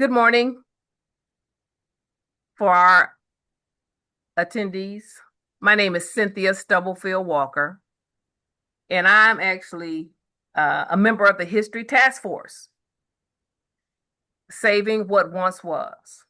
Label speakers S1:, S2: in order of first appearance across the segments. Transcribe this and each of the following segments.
S1: Good morning for our attendees. My name is Cynthia Stubblefield Walker, and I'm actually a member of the History Task Force, Saving What Once Was.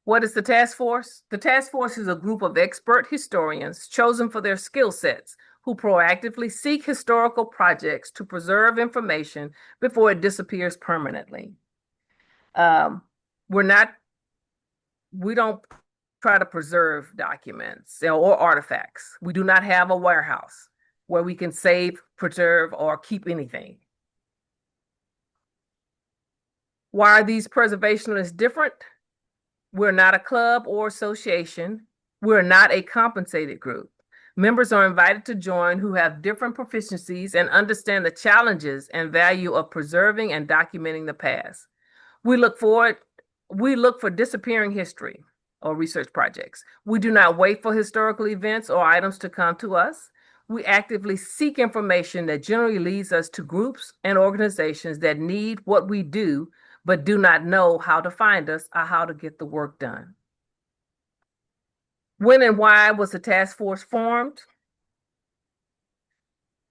S1: What is the task force? The task force is a group of expert historians chosen for their skill sets who proactively seek historical projects to preserve information before it disappears permanently. Um, we're not, we don't try to preserve documents or artifacts. We do not have a warehouse where we can save, preserve, or keep anything. Why are these preservationists different? We're not a club or association. We're not a compensated group. Members are invited to join who have different proficiencies and understand the challenges and value of preserving and documenting the past. We look for disappearing history or research projects. We do not wait for historical events or items to come to us. We actively seek information that generally leads us to groups and organizations that need what we do but do not know how to find us or how to get the work done. When and why was the task force formed?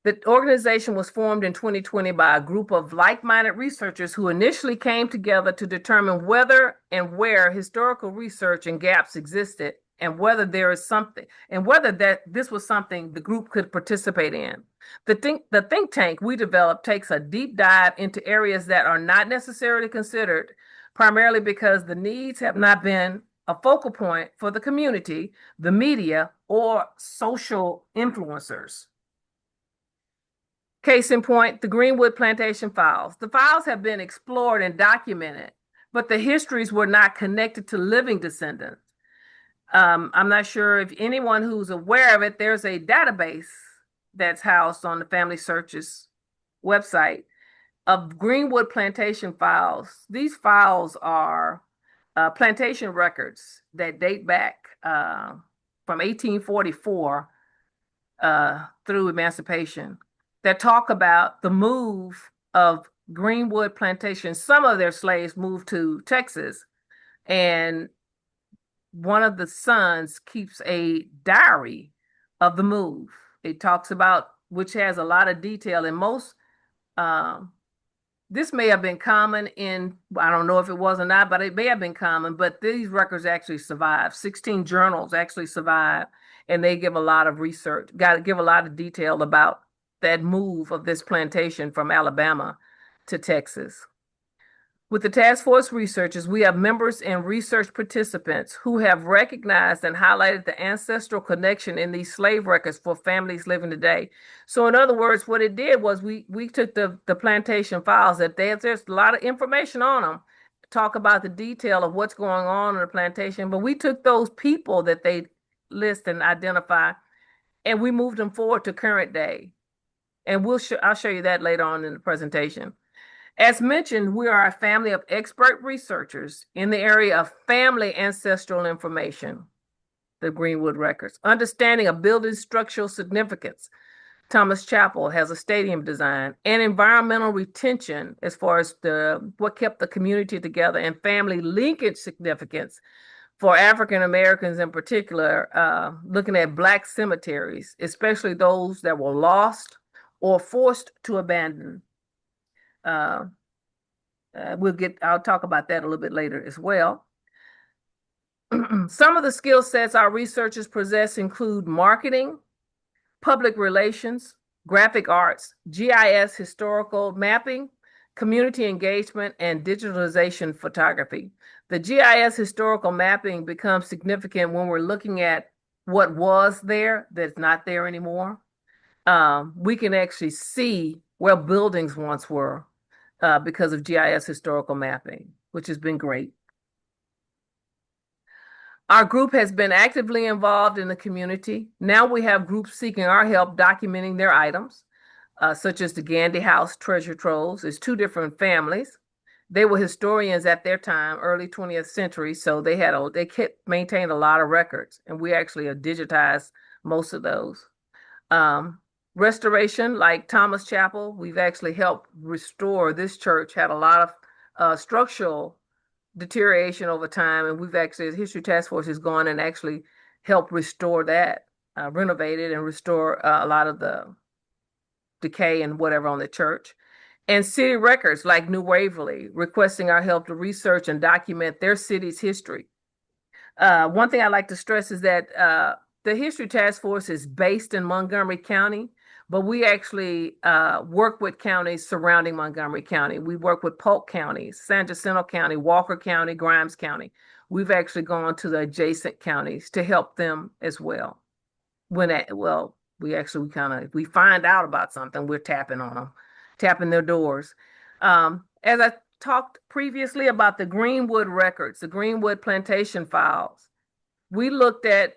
S1: The organization was formed in 2020 by a group of like-minded researchers who initially came together to determine whether and where historical research and gaps existed, and whether this was something the group could participate in. The think tank we developed takes a deep dive into areas that are not necessarily considered, primarily because the needs have not been a focal point for the community, the media, or social influencers. Case in point, the Greenwood Plantation files. The files have been explored and documented, but the histories were not connected to living descendants. I'm not sure if anyone who's aware of it, there's a database that's housed on the Family Searches website of Greenwood Plantation files. These files are plantation records that date back from 1844 through emancipation that talk about the move of Greenwood Plantation. Some of their slaves moved to Texas, and one of the sons keeps a diary of the move. It talks about, which has a lot of detail, and this may have been common I don't know if it was or not, but it may have been common, but these records actually survive. 16 journals actually survive, and they give a lot of research, give a lot of detail about that move of this plantation from Alabama to Texas. With the task force researchers, we have members and research participants who have recognized and highlighted the ancestral connection in these slave records for families living today. So in other words, what it did was we took the plantation files that there's a lot of information on them, talk about the detail of what's going on in the plantation, but we took those people that they list and identify, and we moved them forward to current day. And I'll show you that later on in the presentation. As mentioned, we are a family of expert researchers in the area of family ancestral information, the Greenwood records, understanding of building structural significance. Thomas Chapel has a stadium design, and environmental retention as far as what kept the community together, and family linkage significance for African Americans in particular, looking at Black cemeteries, especially those that were lost or forced to abandon. I'll talk about that a little bit later as well. Some of the skill sets our researchers possess include marketing, public relations, graphic arts, GIS historical mapping, community engagement, and digitalization photography. The GIS historical mapping becomes significant when we're looking at what was there that's not there anymore. We can actually see where buildings once were because of GIS historical mapping, which has been great. Our group has been actively involved in the community. Now we have groups seeking our help documenting their items, such as the Gandy House treasure troves. It's two different families. They were historians at their time, early 20th century, so they maintained a lot of records, and we actually have digitized most of those. Um, Restoration, like Thomas Chapel, we've actually helped restore. This church had a lot of structural deterioration over time, and we've actually, the History Task Force has gone and actually helped restore that, renovate it, and restore a lot of the decay and whatever on the church. And city records like New Waverly requesting our help to research and document their city's history. One thing I like to stress is that the History Task Force is based in Montgomery County, but we actually work with counties surrounding Montgomery County. We work with Polk County, San Jacinto County, Walker County, Grimes County. We've actually gone to the adjacent counties to help them as well. Well, we kind of, we find out about something, we're tapping on them, tapping their doors. As I talked previously about the Greenwood records, the Greenwood Plantation files, we looked at,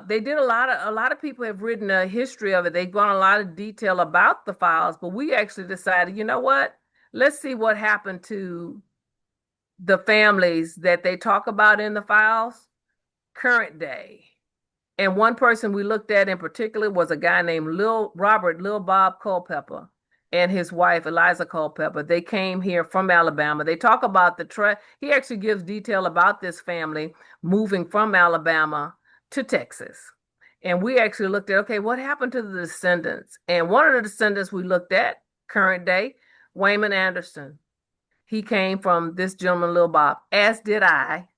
S1: they did a lot of people have written a history of it. They've gone a lot of detail about the files, but we actually decided, you know what? Let's see what happened to the families that they talk about in the files, current day. And one person we looked at in particular was a guy named Lil Bob Culpepper and his wife, Eliza Culpepper. They came here from Alabama. They talk about he actually gives detail about this family moving from Alabama to Texas. And we actually looked at, okay, what happened to the descendants? And one of the descendants we looked at, current day, Wayman Anderson. He came from this gentleman, Lil Bob, as did I.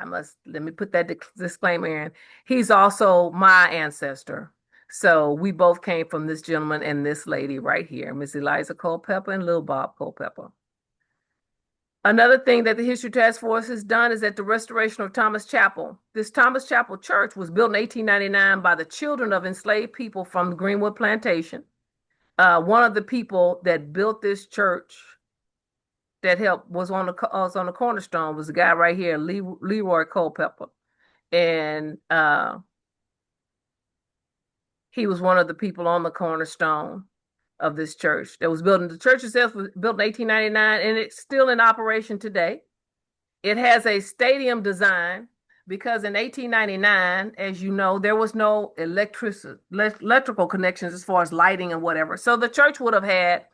S1: Let me put that disclaimer in. He's also my ancestor. So we both came from this gentleman and this lady right here, Miss Eliza Culpepper and Lil Bob Culpepper. Another thing that the History Task Force has done is that the restoration of Thomas Chapel. This Thomas Chapel Church was built in 1899 by the children of enslaved people from Greenwood Plantation. One of the people that built this church that helped was on the cornerstone was the guy right here, Leroy Culpepper, and he was one of the people on the cornerstone of this church that was built. The church itself was built in 1899, and it's still in operation today. It has a stadium design because in 1899, as you know, there was no electrical connections as far as lighting and whatever. So the church would have had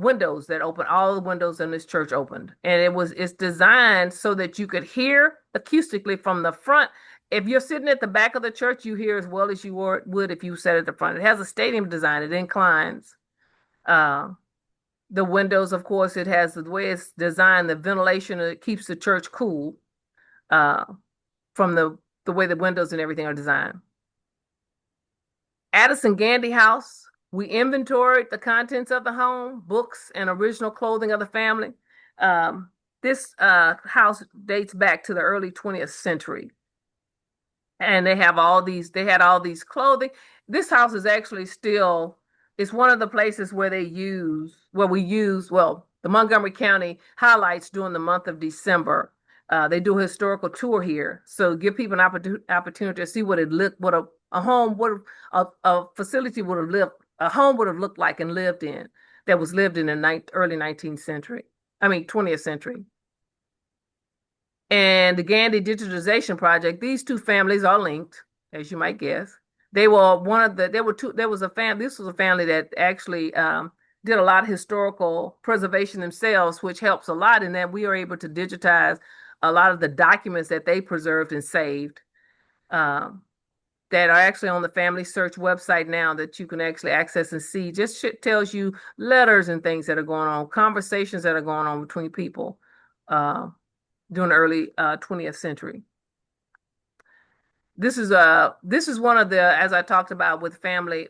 S1: windows that open. All the windows in this church opened, and it's designed so that you could hear acoustically from the front. If you're sitting at the back of the church, you hear as well as you would if you sat at the front. It has a stadium design. It inclines. The windows, of course, it has the way it's designed, the ventilation, it keeps the church cool from the way the windows and everything are designed. Addison Gandy House. We inventoried the contents of the home, books, and original clothing of the family. This house dates back to the early 20th century. And they had all these clothing. This house is actually it's one of the places where we use, the Montgomery County highlights during the month of December. They do a historical tour here. So give people an opportunity to see what a facility would have lived, a home would have looked like and lived in, that was lived in the early 19th century. 20th century. And the Gandy Digitization Project, these two families are linked, as you might guess. This was a family that actually did a lot of historical preservation themselves, which helps a lot in that we are able to digitize a lot of the documents that they preserved and saved. That are actually on the Family Search website now that you can actually access and see. Just tells you letters and things that are going on, conversations that are going on between people during the early 20th century. This is one of the, as I talked about with family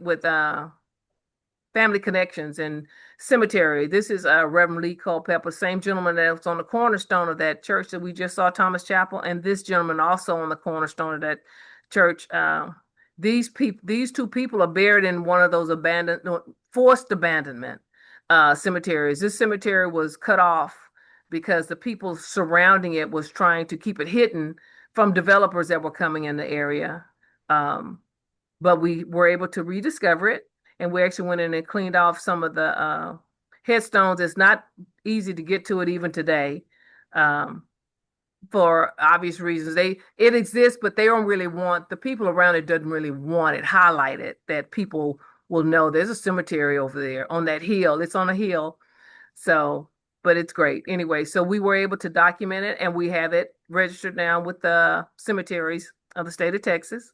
S1: connections and cemetery. This is Reverend Lee Culpepper, same gentleman that was on the cornerstone of that church that we just saw, Thomas Chapel, and this gentleman also on the cornerstone of that church. These two people are buried in one of those forced abandonment cemeteries. This cemetery was cut off because the people surrounding it was trying to keep it hidden from developers that were coming in the area. But we were able to rediscover it, and we actually went in and cleaned off some of the headstones. It's not easy to get to it even today. for obvious reasons. It exists, but they don't really want the people around it doesn't really want it highlighted that people will know there's a cemetery over there on that hill. It's on a hill. So, but it's great. Anyway, so we were able to document it and we have it registered now with the cemeteries of the state of Texas.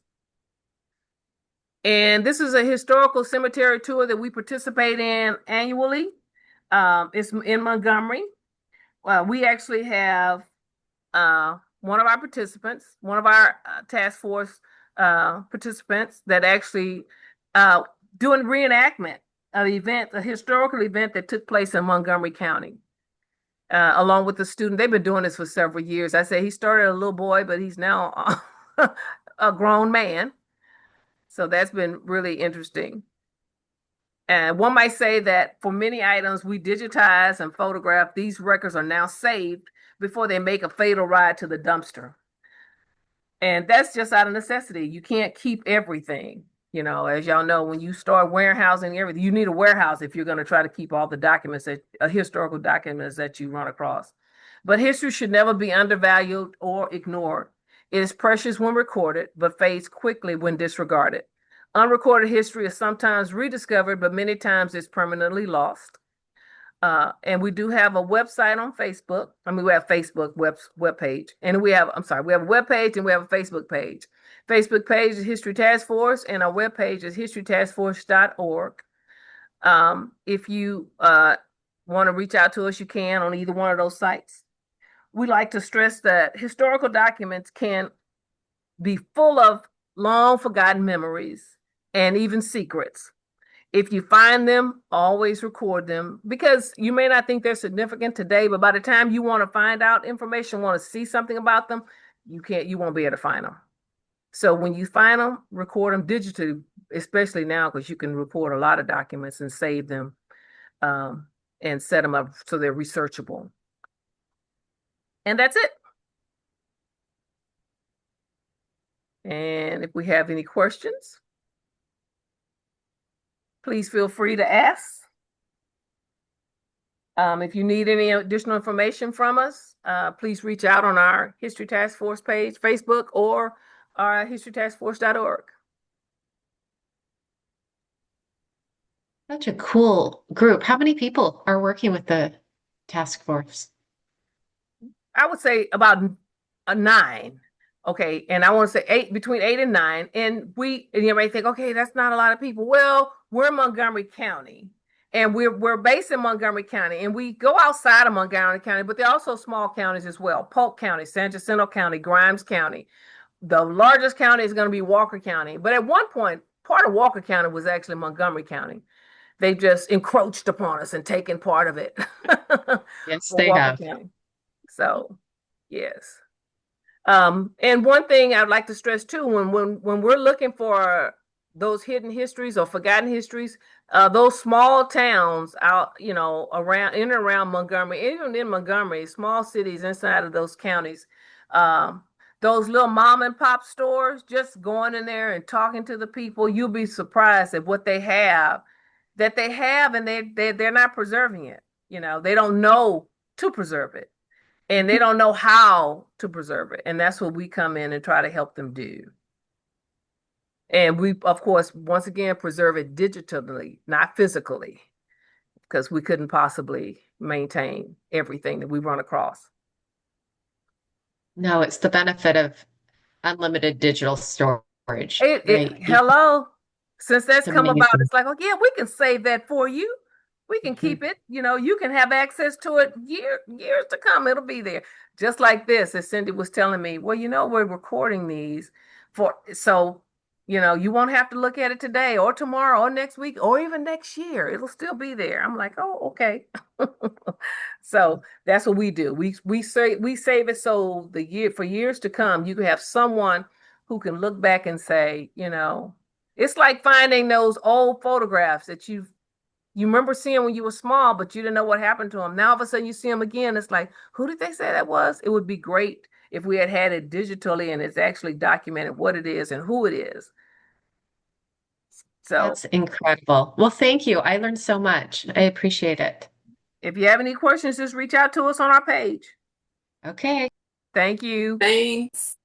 S1: And this is a historical cemetery tour that we participate in annually. It's in Montgomery. We actually have one of our participants, one of our task force participants that actually doing reenactment of the event, a historical event that took place in Montgomery County, along with the student. They've been doing this for several years. I say he started a little boy, but he's now a grown man. So that's been really interesting. And one might say that for many items we digitize and photograph, these records are now saved before they make a fatal ride to the dumpster. And that's just out of necessity. You can't keep everything. You know, as y'all know, when you start warehousing everything, you need a warehouse if you're going to try to keep all the documents that historical documents that you run across. But history should never be undervalued or ignored. It is precious when recorded, but fades quickly when disregarded. Unrecorded history is sometimes rediscovered, but many times it's permanently lost. And we do have a website on Facebook. I mean, we have Facebook web page, and we have, I'm sorry, we have a web page and we have a Facebook page. Facebook page is History Task Force, and our web page is historytaskforce.org. If you want to reach out to us, you can on either one of those sites. We like to stress that historical documents can be full of long forgotten memories and even secrets. If you find them, always record them because you may not think they're significant today, but by the time you want to find out information, want to see something about them, you won't be able to find them. So when you find them, record them digitally, especially now because you can record a lot of documents and save them and set them up so they're researchable. And that's it. And if we have any questions, please feel free to ask. If you need any additional information from us, please reach out on our History Task Force page, Facebook, or our historytaskforce.org.
S2: Such a cool group. How many people are working with the task force?
S1: I would say about a 9. Okay, and I want to say 8, between 8 and 9. And you might think, okay, that's not a lot of people. Well, we're Montgomery County, and we're based in Montgomery County, and we go outside of Montgomery County, but there are also small counties as well: Polk County, San Jacinto County, Grimes County. The largest county is going to be Walker County, but at one point, part of Walker County was actually Montgomery County. They just encroached upon us and taken part of it
S2: Yes,
S1: for
S2: they
S1: Walker
S2: have.
S1: County. So, yes. And one thing I'd like to stress too, when we're looking for those hidden histories or forgotten histories, those small towns out, around in and around Montgomery, even in Montgomery, small cities inside of those counties, those little mom and pop stores, just going in there and talking to the people, you'll be surprised at what they have, and they're not preserving it. They don't know to preserve it and they don't know how to preserve it. And that's what we come in and try to help them do. And we, of course, once again, preserve it digitally, not physically, because we couldn't possibly maintain everything that we run across.
S2: No, it's the benefit of unlimited digital storage, right?
S1: Hello. Since that's
S2: It's
S1: come about,
S2: amazing.
S1: it's like, oh yeah, we can save that for you. We can
S2: Mhm.
S1: keep it. You can have access to it years to come. It'll be there. Just like this, as Cindy was telling me, well, we're recording these so you won't have to look at it today or tomorrow or next week or even next year. It'll still be there. I'm like, oh, okay. So that's what we do. We save it so for years to come, you can have someone who can look back and say, it's like finding those old photographs that you remember seeing when you were small, but you didn't know what happened to them. Now all of a sudden you see them again. It's like, who did they say that was? It would be great if we had it digitally and it's actually documented what it is and who it is. So
S2: That's incredible. Well, thank you. I learned so much. I appreciate it.
S1: if you have any questions, just reach out to us on our page.
S2: Okay.
S1: Thank you.
S3: Thanks.